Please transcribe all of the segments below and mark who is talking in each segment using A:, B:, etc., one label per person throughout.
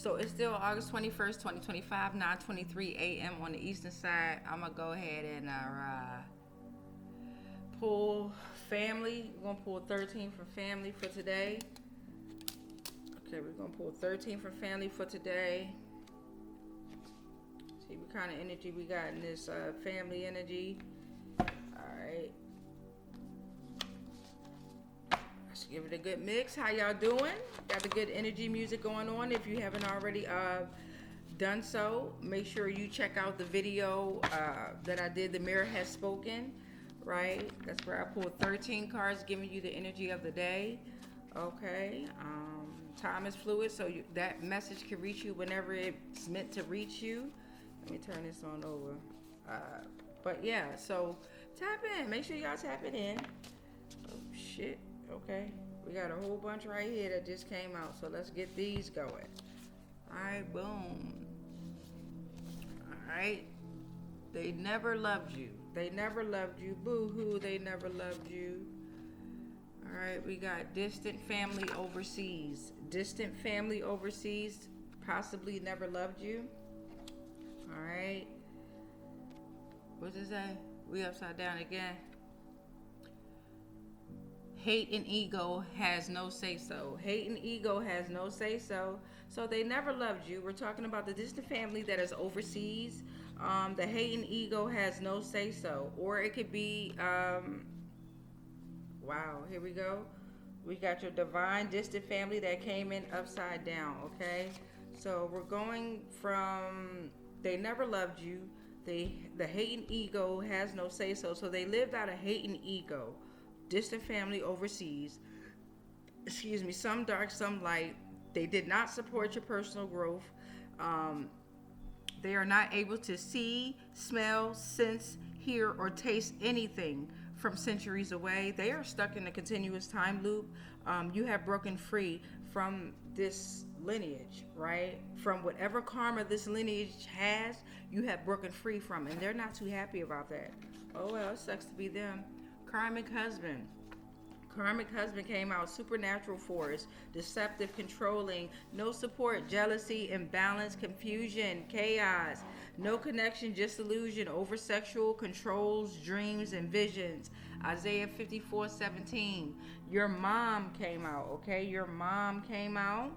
A: So it's still August 21st, 2025, 9:23 a.m. on the eastern side. I'm going to go ahead and pull family. We're going to pull 13 for family for today. Okay, we're going to pull 13 for family for today. See what kind of energy we got in this family energy. Alright. Let's give it a good mix. How y'all doing? Got the good energy music going on. If you haven't already done so, make sure you check out the video that I did, The Mirror Has Spoken. Right? That's where I pulled 13 cards giving you the energy of the day. Okay. Time is fluid, so that message can reach you whenever it's meant to reach you. Let me turn this on over. But yeah, so tap in. Make sure y'all tap it in. Oh shit. Okay. We got a whole bunch right here that just came out. So let's get these going. Alright, boom. Alright. They never loved you. They never loved you. Boo-hoo, they never loved you. Alright, we got distant family overseas. Distant family overseas possibly never loved you. Alright. What does that? We upside down again. Hate and ego has no say-so. Hate and ego has no say-so. So they never loved you. We're talking about the distant family that is overseas. The hate and ego has no say-so. Or it could be, wow, here we go. We got your divine distant family that came in upside down, okay? So we're going from they never loved you. The hate and ego has no say-so. So they lived out of hate and ego. Distant family overseas. Excuse me, some dark, some light. They did not support your personal growth. They are not able to see, smell, sense, hear, or taste anything from centuries away. They are stuck in a continuous time loop. You have broken free from this lineage, right? From whatever karma this lineage has, you have broken free from, and they're not too happy about that. Oh well, it sucks to be them. Karmic husband. Karmic husband came out. Supernatural force, deceptive, controlling, no support, jealousy, imbalance, confusion, chaos, no connection, just illusion, over sexual, controls, dreams, and visions. Isaiah 54:17. Your mom came out, okay? Your mom came out.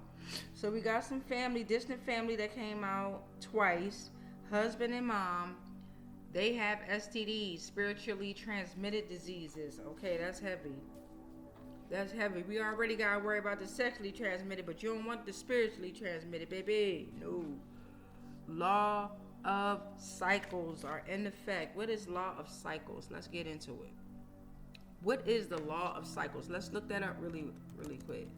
A: So we got some family, distant family that came out twice. Husband and mom. They have STDs, spiritually transmitted diseases. Okay, that's heavy. That's heavy. We already got to worry about the sexually transmitted, but you don't want the spiritually transmitted, baby. No. Law of cycles are in effect. What is law of cycles? Let's get into it. What is the law of cycles? Let's look that up really, really quick.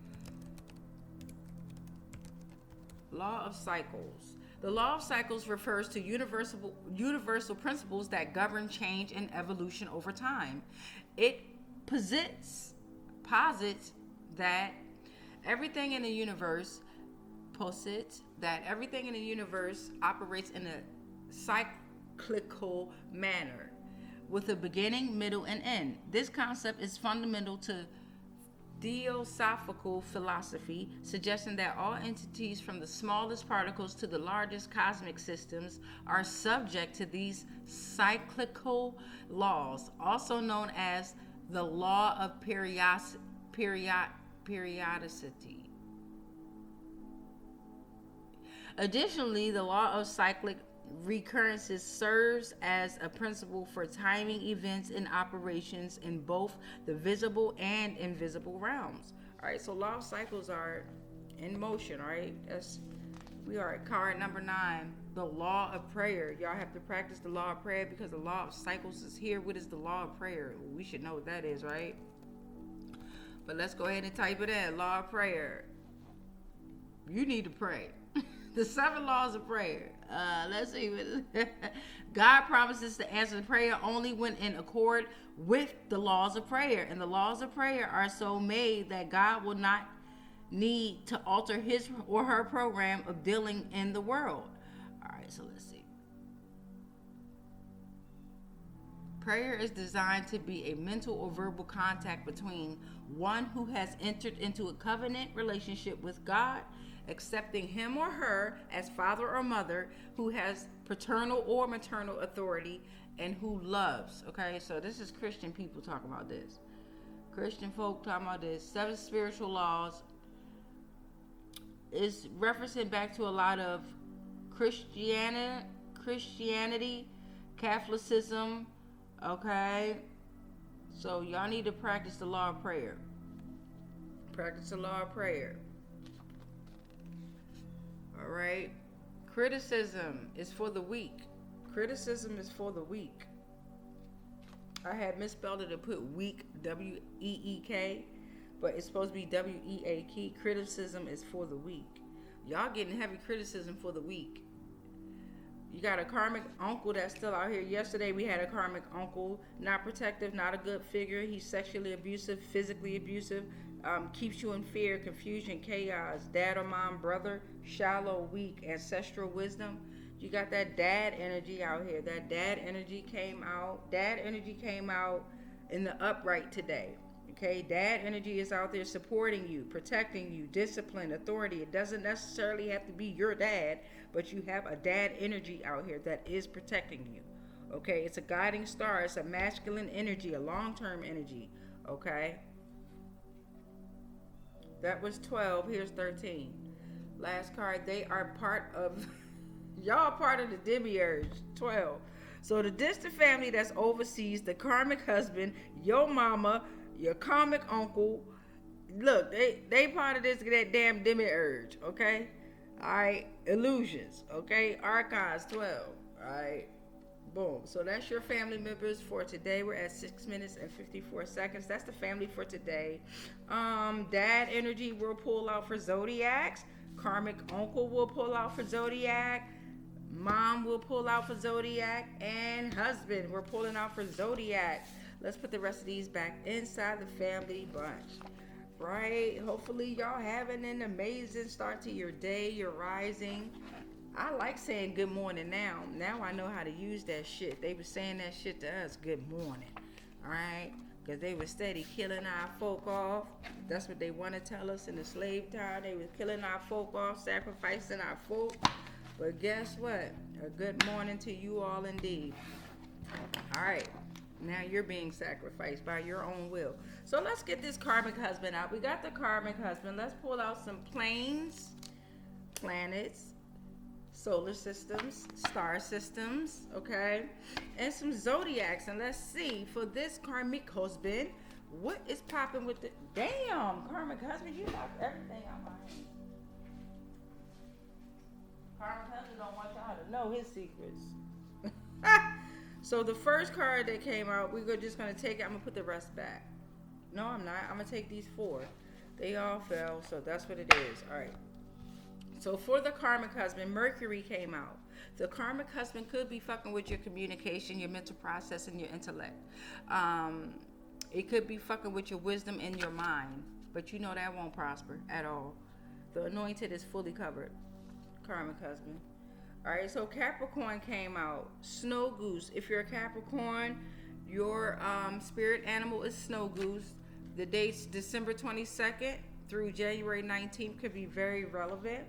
A: Law of cycles. The law of cycles refers to universal principles that govern change and evolution over time. It posits that everything in the universe operates in a cyclical manner with a beginning, middle, and end. This concept is fundamental to Theosophical philosophy, suggesting that all entities from the smallest particles to the largest cosmic systems are subject to these cyclical laws, also known as the law of periodicity. Additionally, the law of cyclic recurrences serves as a principle for timing events and operations in both the visible and invisible realms. All right, so law of cycles are in motion. All right, we are at card number 9, the law of prayer. Y'all have to practice the law of prayer because the law of cycles is here. What is the law of prayer? We should know what that is, right? But let's go ahead and type it in. Law of prayer. You need to pray. The 7 laws of prayer. Let's see. God promises to answer the prayer only when in accord with the laws of prayer. And the laws of prayer are so made that God will not need to alter his or her program of dealing in the world. All right, so let's see. Prayer is designed to be a mental or verbal contact between one who has entered into a covenant relationship with God accepting him or her as father or mother, who has paternal or maternal authority, and who loves. Okay, so this is Christian people talking about this. Christian folk talking about this. 7 spiritual laws is referencing back to a lot of Christianity, Catholicism. Okay, so y'all need to practice the law of prayer. Practice the law of prayer. All right. Criticism is for the weak. Criticism is for the weak. I had misspelled it and put weak, W-E-E-K, but it's supposed to be W-E-A-K. Criticism is for the weak. Y'all getting heavy criticism for the weak. You got a karmic uncle that's still out here. Yesterday we had a karmic uncle, not protective, not a good figure. He's sexually abusive, physically abusive, keeps you in fear, confusion, chaos. Dad or mom, brother, shallow, weak, ancestral wisdom. You got that dad energy out here. That dad energy came out. Dad energy came out in the upright today. Okay, dad energy is out there supporting you, protecting you, discipline, authority. It doesn't necessarily have to be your dad, but you have a dad energy out here that is protecting you. Okay, it's a guiding star. It's a masculine energy, a long-term energy. Okay, that was 12. Here's 13. Last card. They are part of y'all part of the demiurge. 12. So the distant family that's overseas, the karmic husband, your mama, your karmic uncle. Look, they part of this that damn demiurge. Okay, all right. Illusions. Okay, archives 12. All right. Boom. So that's your family members for today. We're at 6 minutes and 54 seconds. That's the family for today. Dad energy will pull out for zodiacs. Karmic uncle will pull out for zodiac. Mom will pull out for zodiac. And husband, we're pulling out for zodiac. Let's put the rest of these back inside the family bunch. Right? Hopefully y'all having an amazing start to your day. You're rising. I like saying good morning now. Now I know how to use that shit. They were saying that shit to us, good morning. Alright? Because they were steady killing our folk off. That's what they want to tell us in the slave time. They were killing our folk off, sacrificing our folk. But guess what? A good morning to you all indeed. Alright. Now you're being sacrificed by your own will. So let's get this karmic husband out. We got the karmic husband. Let's pull out some planes, planets, solar systems, star systems, okay? And some zodiacs. And let's see, for this karmic husband, what is popping with the... Damn, karmic husband, you knocked everything out my hand. Karmic husband don't want y'all to know his secrets. So the first card that came out, we're just going to take it. I'm going to put the rest back. No, I'm not. I'm going to take these 4. They all fell, so that's what it is. All right. So for the karmic husband, Mercury came out. The karmic husband could be fucking with your communication, your mental process, and your intellect. It could be fucking with your wisdom and your mind. But you know that won't prosper at all. The anointed is fully covered. Karmic husband. All right, so Capricorn came out. Snow goose. If you're a Capricorn, your spirit animal is snow goose. The dates December 22nd through January 19th could be very relevant.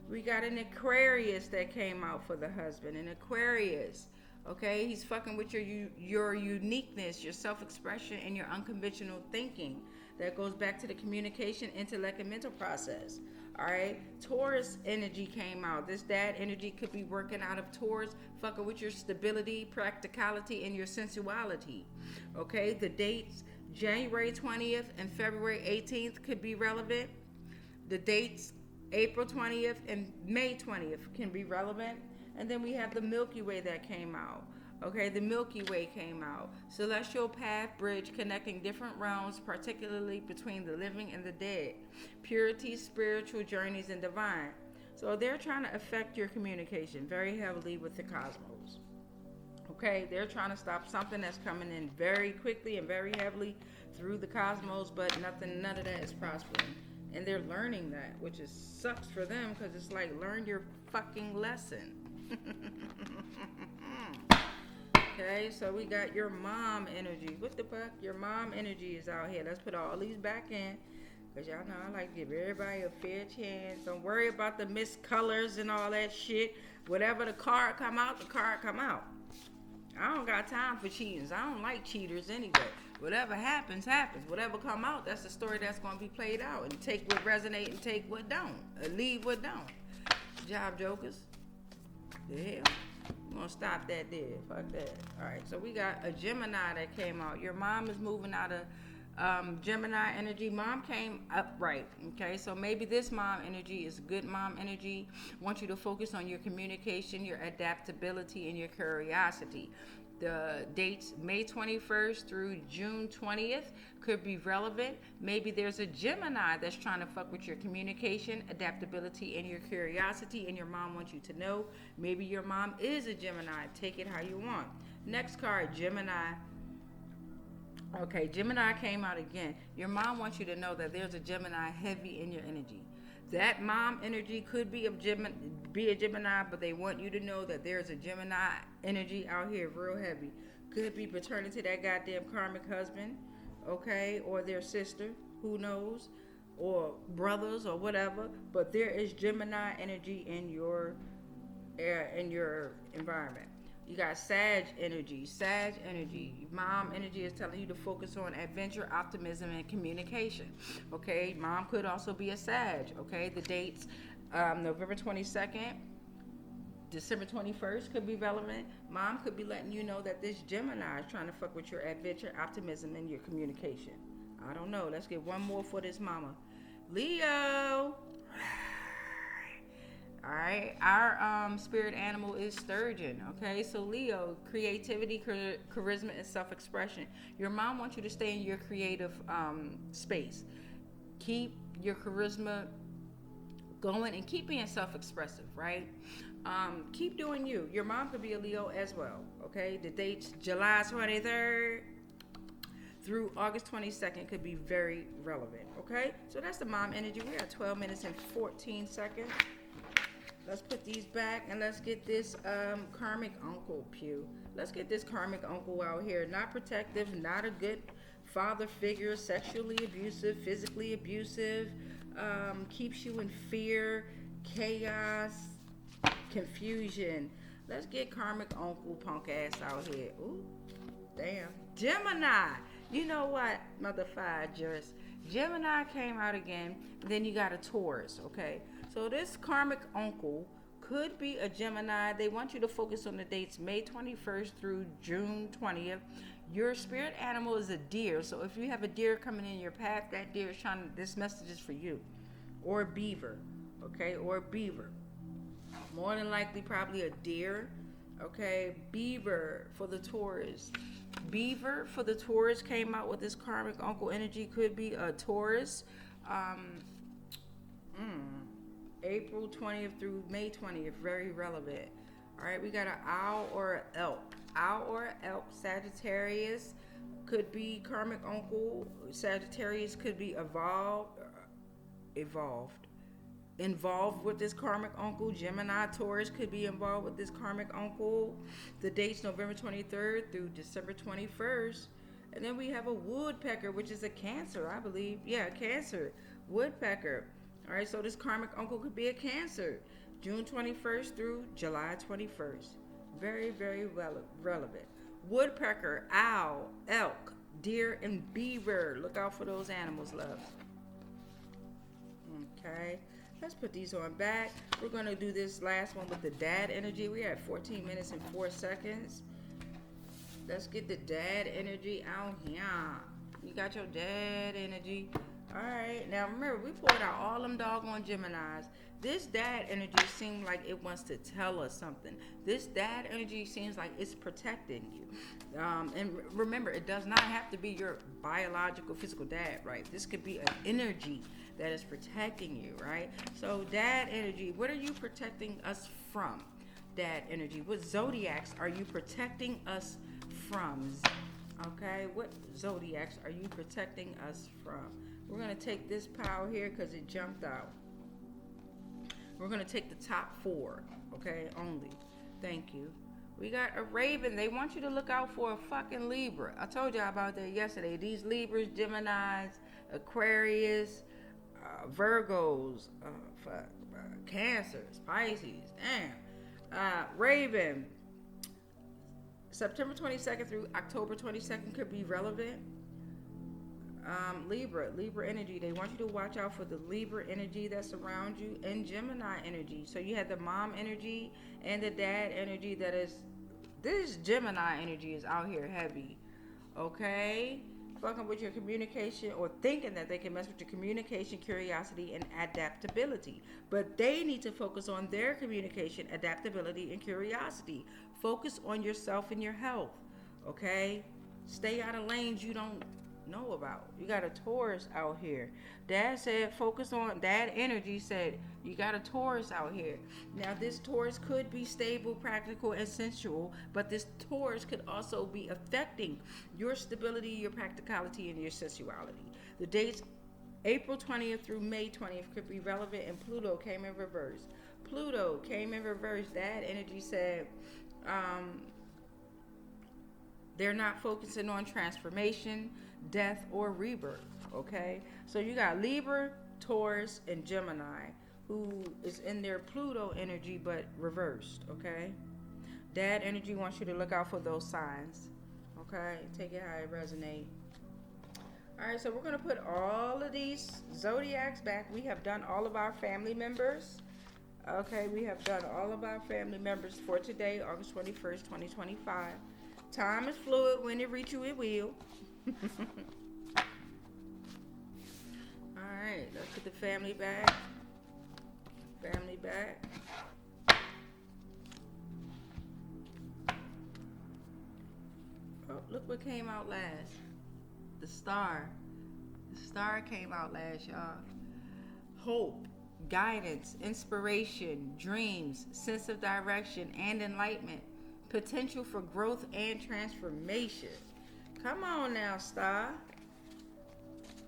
A: We got an Aquarius that came out for the husband. An Aquarius, okay? He's fucking with your uniqueness, your self-expression, and your unconventional thinking. That goes back to the communication, intellect, and mental process. All right, Taurus energy came out. This dad energy could be working out of Taurus, fucking with your stability, practicality, and your sensuality. Okay, the dates January 20th and February 18th could be relevant. The dates April 20th and May 20th can be relevant. And then we have the Milky Way that came out. Okay, the Milky Way came out. Celestial path bridge connecting different realms, particularly between the living and the dead. Purity, spiritual journeys, and divine. So they're trying to affect your communication very heavily with the cosmos. Okay, they're trying to stop something that's coming in very quickly and very heavily through the cosmos, but none of that is prospering. And they're learning that, which is sucks for them because it's like, learn your fucking lesson. Okay, so we got your mom energy. What the fuck? Your mom energy is out here. Let's put all these back in. Because y'all know I like to give everybody a fair chance. Don't worry about the missed colors and all that shit. Whatever the card come out, the card come out. I don't got time for cheaters. I don't like cheaters anyway. Whatever happens, happens. Whatever come out, that's the story that's going to be played out. And take what resonate and take what don't. And leave what don't. Job jokers. The hell? I'm going to stop that there. Fuck that. Alright, so we got a Gemini that came out. Your mom is moving out of Gemini energy. Mom came upright. Okay, so maybe this mom energy is good mom energy. Want you to focus on your communication, your adaptability, and your curiosity. The dates May 21st through June 20th could be relevant. Maybe there's a Gemini that's trying to fuck with your communication, adaptability, and your curiosity, and your mom wants you to know. Maybe your mom is a Gemini. Take it how you want. Next card, Gemini. Okay, Gemini came out again. Your mom wants you to know that there's a Gemini heavy in your energy. That mom energy could be a Gemini, but they want you to know that there's a Gemini energy out here real heavy. Could be pertaining to that goddamn karmic husband, okay, or their sister, who knows, or brothers or whatever. But there is Gemini energy in your environment. You got Sag energy. Sag energy. Mom energy is telling you to focus on adventure, optimism, and communication. Okay. Mom could also be a Sag. Okay. The dates, November 22nd, December 21st could be relevant. Mom could be letting you know that this Gemini is trying to fuck with your adventure, optimism, and your communication. I don't know. Let's get one more for this mama. Leo. All right, our spirit animal is sturgeon. Okay, so Leo, creativity, charisma, and self-expression. Your mom wants you to stay in your creative space. Keep your charisma going and keep being self-expressive, right? Keep doing you. Your mom could be a Leo as well. Okay, the dates July 23rd through August 22nd could be very relevant. Okay, so that's the mom energy. We are 12 minutes and 14 seconds. Let's put these back and let's get this karmic uncle, Pew. Let's get this karmic uncle out here. Not protective, not a good father figure, sexually abusive, physically abusive, keeps you in fear, chaos, confusion. Let's get karmic uncle punk ass out here. Ooh, damn. Gemini. You know what, mother fudgers? Gemini came out again. Then you got a Taurus, okay? So this karmic uncle could be a Gemini. They want you to focus on the dates May 21st through June 20th. Your spirit animal is a deer. So if you have a deer coming in your path, that deer is trying to, this message is for you. Or a beaver, okay? Or a beaver. More than likely probably a deer, okay? Beaver for the Taurus. Beaver for the Taurus came out with this karmic uncle energy. Could be a Taurus. April 20th through May 20th, very relevant. All right, we got an owl or an elk. Owl or an elk, Sagittarius could be karmic uncle. Sagittarius could be involved with this karmic uncle. Gemini, Taurus could be involved with this karmic uncle. The date's November 23rd through December 21st. And then we have a woodpecker, which is a Cancer, I believe. Yeah, Cancer, woodpecker. All right, so this karmic uncle could be a Cancer, June 21st through July 21st. Very, very relevant. Woodpecker, owl, elk, deer, and beaver. Look out for those animals, love. Okay, let's put these on back. We're going to do this last one with the dad energy. We're at 14 minutes and 4 seconds. Let's get the dad energy out here. You got your dad energy. All right, now remember, we pulled out all them doggone Geminis. This dad energy seems like it wants to tell us something. This dad energy seems like it's protecting you. And remember, it does not have to be your biological physical dad, right? This could be an energy that is protecting you, right? So dad energy, what are you protecting us from? Dad energy, what zodiacs are you protecting us from? Okay, what zodiacs are you protecting us from? We're going to take this pile here because it jumped out. We're going to take the top 4, okay, only. Thank you. We got a Raven. They want you to look out for a fucking Libra. I told y'all about that yesterday. These Libras, Geminis, Aquarius, Virgos, Cancers, Pisces, Raven. September 22nd through October 22nd could be relevant. Libra energy. They want you to watch out for the Libra energy that's around you, and Gemini energy. So you had the mom energy and the dad energy. This Gemini energy is out here heavy. Okay? Fucking with your communication, or thinking that they can mess with your communication, curiosity, and adaptability. But they need to focus on their communication, adaptability, and curiosity. Focus on yourself and your health. Okay? Stay out of lanes you don't know about. You got a Taurus out here. Dad said focus on, dad energy said you got a Taurus out here. Now this Taurus could be stable, practical, and sensual, but this Taurus could also be affecting your stability, your practicality, and your sensuality. The dates April 20th through May 20th could be relevant, and Pluto came in reverse. Pluto came in reverse. Dad energy said they're not focusing on transformation, death, or rebirth. Okay, so you got Libra, Taurus, and Gemini, who is in their Pluto energy but reversed. Okay, dad energy wants you to look out for those signs. Okay, take it how it resonates. All right, so we're going to put all of these zodiacs back. We have done all of our family members. Okay, we have done all of our family members for today, August 21st, 2025. Time is fluid. When it reach you, it will. All right, let's put the family back. Family back. Oh, look what came out last. The star. The star came out last, y'all. Hope, guidance, inspiration, dreams, sense of direction, and enlightenment. Potential for growth and transformation. Come on now, star.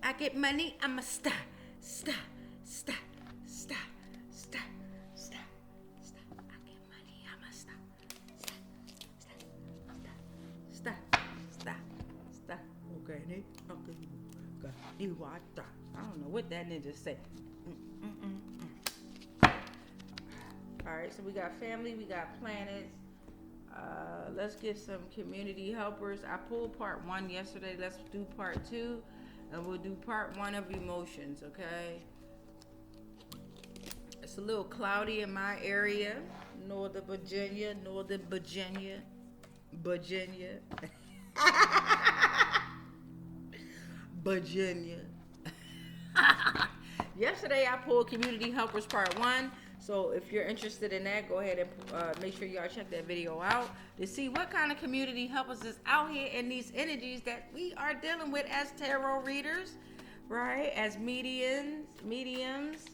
A: I get money, I'm a star. Star, star, star, star, star, star. I get money, I'm a star. Star, star, star, star, star. Okay, I don't know what that ninja said. All right, so we got family, we got planets. Let's get some community helpers. I pulled part 1 yesterday. Let's do part 2, and we'll do part 1 of emotions. Okay. It's a little cloudy in my area, Northern Virginia. Virginia. Yesterday I pulled community helpers part 1. So if you're interested in that, go ahead and make sure y'all check that video out to see what kind of community helpers is out here in these energies that we are dealing with as tarot readers, right? As mediums,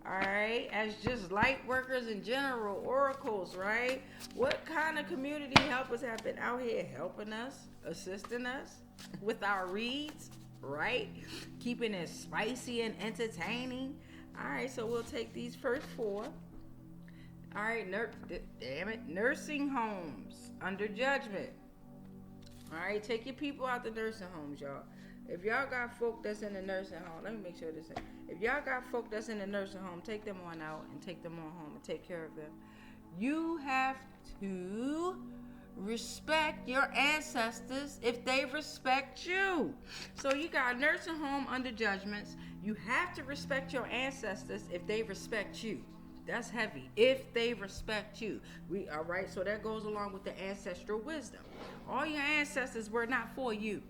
A: all right? As just light workers in general, oracles, right? What kind of community helpers have been out here helping us, assisting us with our reads, right? Keeping it spicy and entertaining. All right, so we'll take these first 4. All right, nursing homes under judgment. All right, take your people out the nursing homes, y'all. If y'all got folk that's in the nursing home, let me make sure this. If y'all got folk that's in the nursing home, take them on out and take them on home and take care of them. You have to respect your ancestors if they respect you. So you got nursing home under judgments. You have to respect your ancestors if they respect you. That's heavy. If they respect you. All right, so that goes along with the ancestral wisdom. All your ancestors were not for you.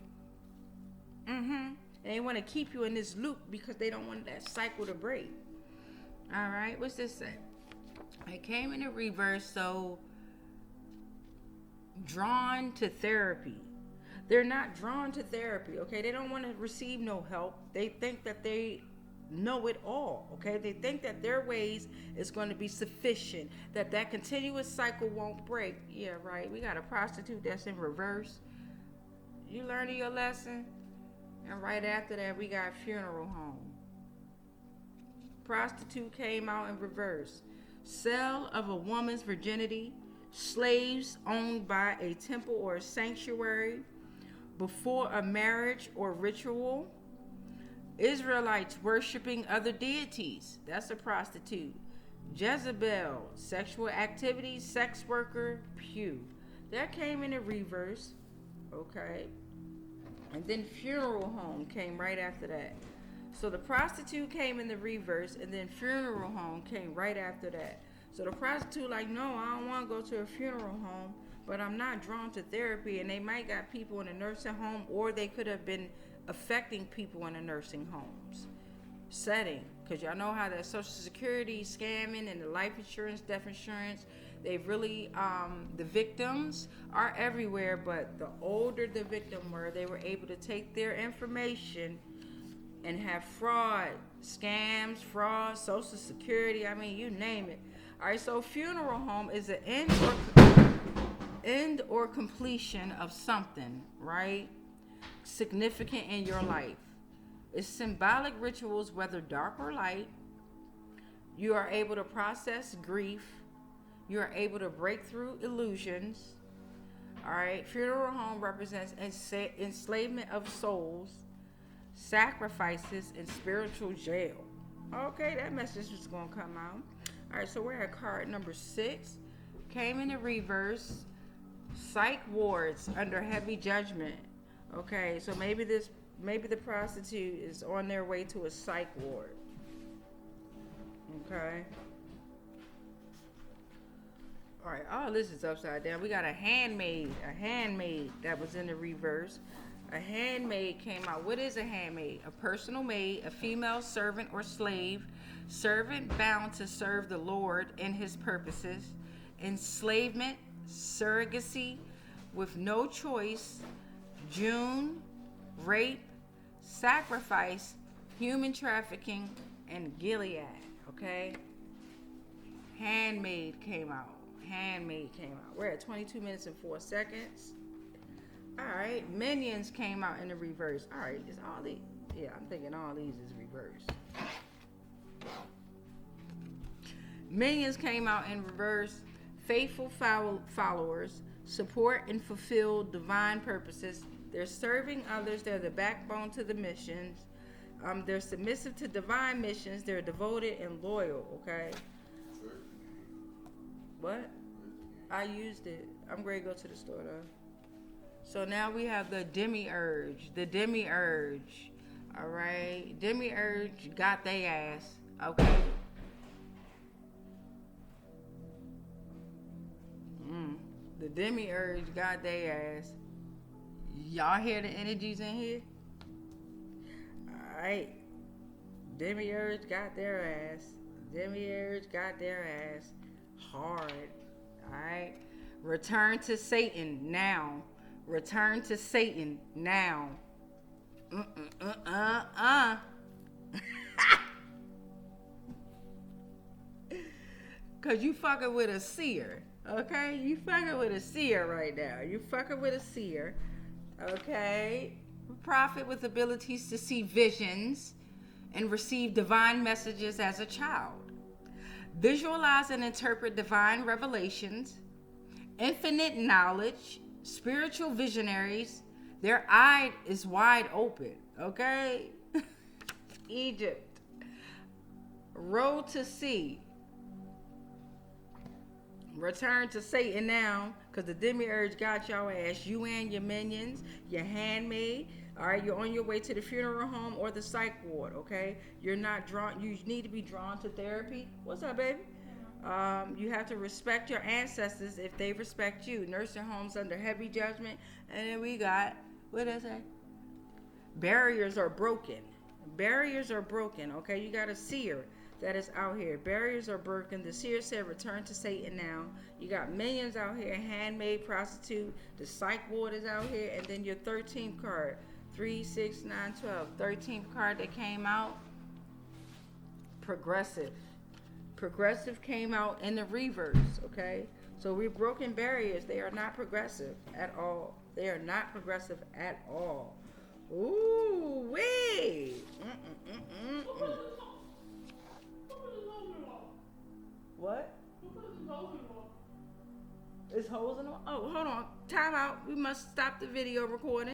A: They want to keep you in this loop because they don't want that cycle to break. All right, what's this say? It came in a reverse, so drawn to therapy. They're not drawn to therapy, okay? They don't want to receive no help. They think that they know it all, okay? They think that their ways is going to be sufficient, that continuous cycle won't break. Yeah, right. We got a prostitute that's in reverse. You learning your lesson? And right after that, we got funeral home. Prostitute came out in reverse. Sale of a woman's virginity. Slaves owned by a temple or a sanctuary before a marriage or ritual. Israelites worshiping other deities. That's a prostitute. Jezebel, sexual activities, sex worker, pew. That came in the reverse. Okay. And then funeral home came right after that. So the prostitute came in the reverse, and then funeral home came right after that. So the prostitute like, no, I don't want to go to a funeral home, but I'm not drawn to therapy. And they might got people in a nursing home, or they could have been affecting people in a nursing homes setting, because y'all know how that Social Security scamming and the life insurance, death insurance, they really the victims are everywhere. But the older the victim were, they were able to take their information and have fraud, scams, fraud, Social Security, I mean, you name it. All right, so funeral home is an end or completion of something, right? Significant in your life. It's symbolic rituals, whether dark or light. You are able to process grief. You are able to break through illusions. All right, funeral home represents enslavement of souls, sacrifices, and spiritual jail. Okay, that message is going to come out. All right, so we're at card number 6. Came in the reverse. Psych wards under heavy judgment. Okay, so maybe the prostitute is on their way to a psych ward. Okay. All right, all this is upside down. We got a handmade that was in the reverse. A handmaid came out. What is a handmaid? A personal maid, a female servant or slave, servant bound to serve the Lord in his purposes, enslavement, surrogacy, with no choice, June, rape, sacrifice, human trafficking, and Gilead. Okay? Handmaid came out. We're at 22 minutes and 4 seconds. All right, minions came out in the reverse. All right, is all these? Yeah, I'm thinking all these is reverse. Minions came out in reverse. Faithful followers support and fulfill divine purposes. They're serving others. They're the backbone to the missions. They're submissive to divine missions. They're devoted and loyal. Okay. What? I used it. I'm ready to go to the store though. So now we have the demiurge. All right. Demiurge got they ass. Okay. The demiurge got they ass. Y'all hear the energies in here? All right. Demiurge got their ass. Hard. All right. Return to Satan now. Cause you fucking with a seer. Okay? You fucking with a seer right now. Okay? Prophet with abilities to see visions and receive divine messages as a child. Visualize and interpret divine revelations. Infinite knowledge. Spiritual visionaries. Their eye is wide open. Okay? Egypt. Road to sea. Return to Satan now, because the demiurge got y'all ass. You and your minions, your handmaid. All right, you're on your way to the funeral home or the psych ward. Okay, you're not drawn. You need to be drawn to therapy. What's up, baby? You have to respect your ancestors if they respect you. Nursing homes under heavy judgment, and then we got, what did I say? Barriers are broken. Okay, you got a seer that is out here. Barriers are broken. The seer said, return to Satan now. You got minions out here, handmaid, prostitute. The psych ward is out here. And then your 13th card, 3, 6, 9, 12. 13th card that came out, progressive. Progressive came out in the reverse, okay? So we've broken barriers. They are not progressive at all. Ooh, wait. What? It's holes in the wall. Oh, hold on. Time out. We must stop the video recording.